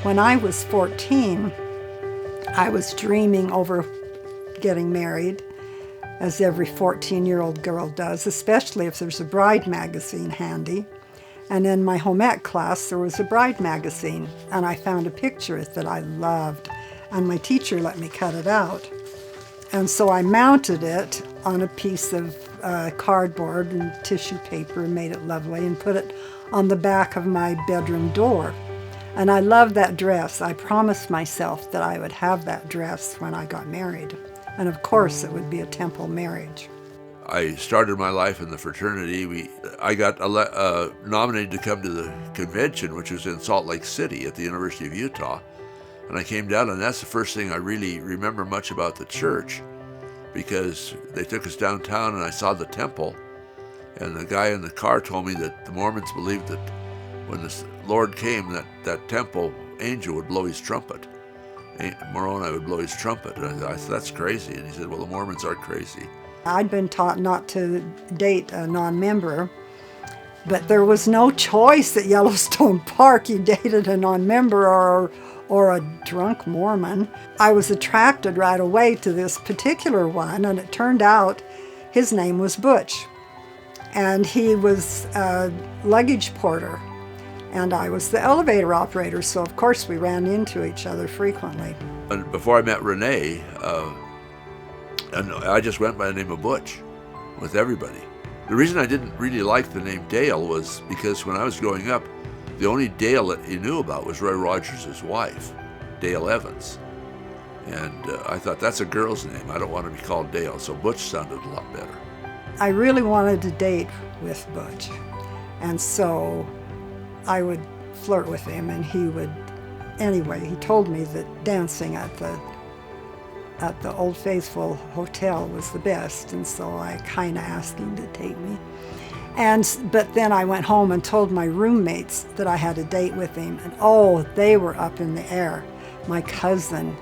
When I was 14, I was dreaming over getting married, as every 14-year-old girl does, especially if there's a bride magazine handy. And in my home ec class, there was a bride magazine, and I found a picture that I loved, and my teacher let me cut it out. And so I mounted it on a piece of cardboard and tissue paper and made it lovely and put it on the back of my bedroom door. And I loved that dress. I promised myself that I would have that dress when I got married. And of course, it would be a temple marriage. I started my life in the fraternity. I got nominated to come to the convention, which was in Salt Lake City at the University of Utah. And I came down, and that's the first thing I really remember much about the church, because they took us downtown and I saw the temple. And the guy in the car told me that the Mormons believed that when the Lord came, that temple angel would blow his trumpet. Moroni would blow his trumpet. And I said, that's crazy. And he said, well, the Mormons are crazy. I'd been taught not to date a non-member, but there was no choice at Yellowstone Park. You dated a non-member or a drunk Mormon. I was attracted right away to this particular one, and it turned out his name was Butch. And he was a luggage porter, and I was the elevator operator, so of course we ran into each other frequently. And before I met Renae, and I just went by the name of Butch with everybody. The reason I didn't really like the name Dale was because when I was growing up, the only Dale that you knew about was Roy Rogers' wife, Dale Evans. And I thought, that's a girl's name. I don't want to be called Dale, so Butch sounded a lot better. I really wanted to date with Butch, and so I would flirt with him, and he would, anyway, he told me that dancing at the Old Faithful Hotel was the best, and so I kind of asked him to take me. But then I went home and told my roommates that I had a date with him, and oh, they were up in the air. My cousin,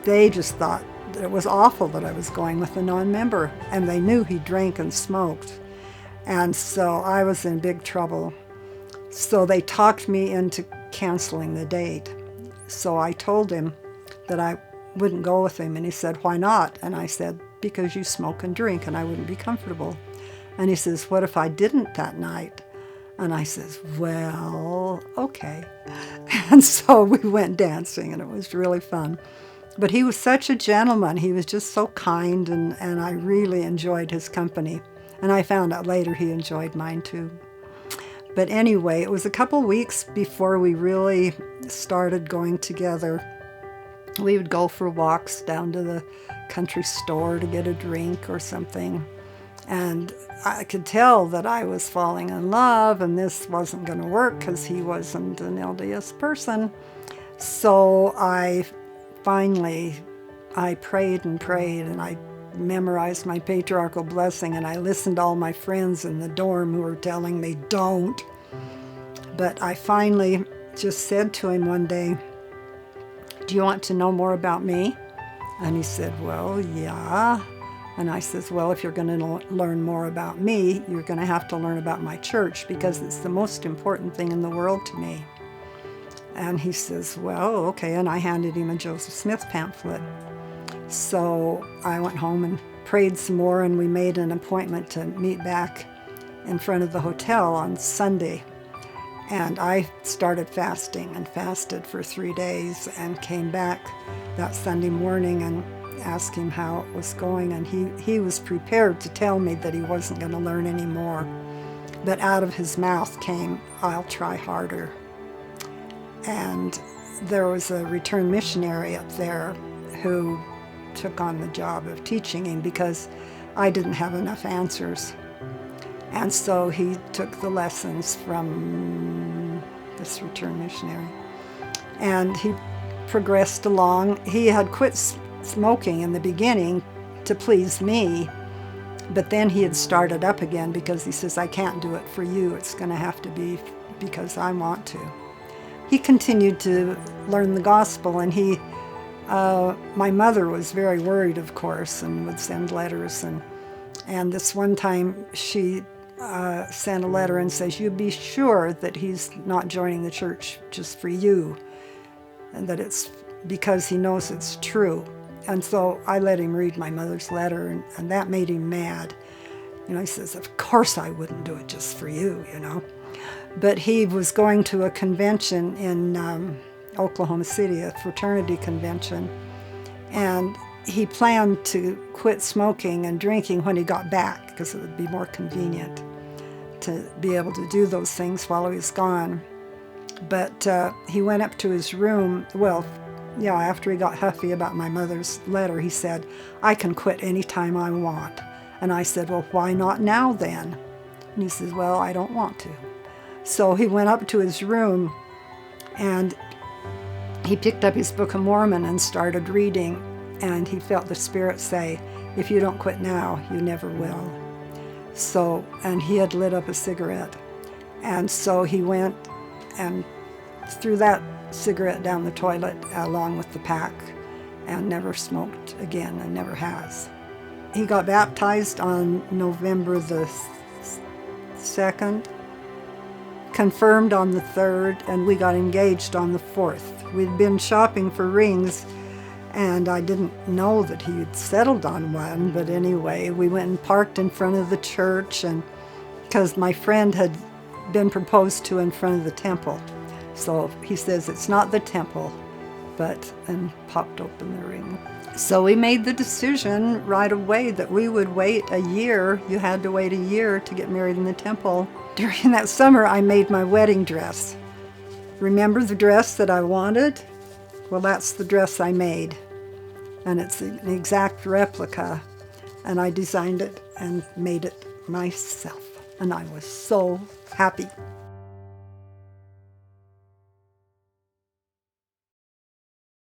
they just thought that it was awful that I was going with a non-member, and they knew he drank and smoked. And so I was in big trouble. So they talked me into canceling the date. So I told him that I wouldn't go with him, and he said, why not? And I said, because you smoke and drink and I wouldn't be comfortable. And he says, what if I didn't that night? And I says, well, okay. And so we went dancing, and it was really fun. But he was such a gentleman. He was just so kind, and I really enjoyed his company. And I found out later he enjoyed mine too. But anyway, it was a couple weeks before we really started going together. We would go for walks down to the country store to get a drink or something. And I could tell that I was falling in love, and this wasn't going to work because he wasn't an LDS person. So I prayed and prayed, and I memorized my patriarchal blessing, and I listened to all my friends in the dorm who were telling me, don't. But I finally just said to him one day, do you want to know more about me? And he said, well, yeah. And I says, well, if you're going to learn more about me, you're going to have to learn about my church, because it's the most important thing in the world to me. And he says, well, okay. And I handed him a Joseph Smith pamphlet. So I went home and prayed some more, and we made an appointment to meet back in front of the hotel on Sunday. And I started fasting and fasted for 3 days and came back that Sunday morning and asked him how it was going. And he was prepared to tell me that he wasn't going to learn any more. But out of his mouth came, I'll try harder. And there was a returned missionary up there who took on the job of teaching him because I didn't have enough answers. And so he took the lessons from this returned missionary. And he progressed along. He had quit smoking in the beginning to please me, but then he had started up again because he says, I can't do it for you. It's going to have to be because I want to. He continued to learn the gospel, and my mother was very worried, of course, and would send letters. And this one time she sent a letter and says, you be sure that he's not joining the church just for you. and that it's because he knows it's true. And so I let him read my mother's letter, and that made him mad. He says, of course I wouldn't do it just for you, But he was going to a convention in Oklahoma City, a fraternity convention, and he planned to quit smoking and drinking when he got back because it would be more convenient to be able to do those things while he was gone. But he went up to his room. Well, yeah, after he got huffy about my mother's letter, he said, I can quit any time I want. And I said, well, why not now then? And he says, well, I don't want to. So he went up to his room and he picked up his Book of Mormon and started reading. And he felt the Spirit say, if you don't quit now, you never will. So, and he had lit up a cigarette. And so he went and threw that cigarette down the toilet along with the pack and never smoked again and never has. He got baptized on November the 2nd, confirmed on the 3rd, and we got engaged on the 4th. We'd been shopping for rings, and I didn't know that he had settled on one, but anyway, we went and parked in front of the church, and because my friend had been proposed to in front of the temple. So he says, it's not the temple, and popped open the ring. So we made the decision right away that we would wait a year. You had to wait a year to get married in the temple. During that summer, I made my wedding dress. Remember the dress that I wanted? Well, that's the dress I made. And it's an exact replica. And I designed it and made it myself. And I was so happy.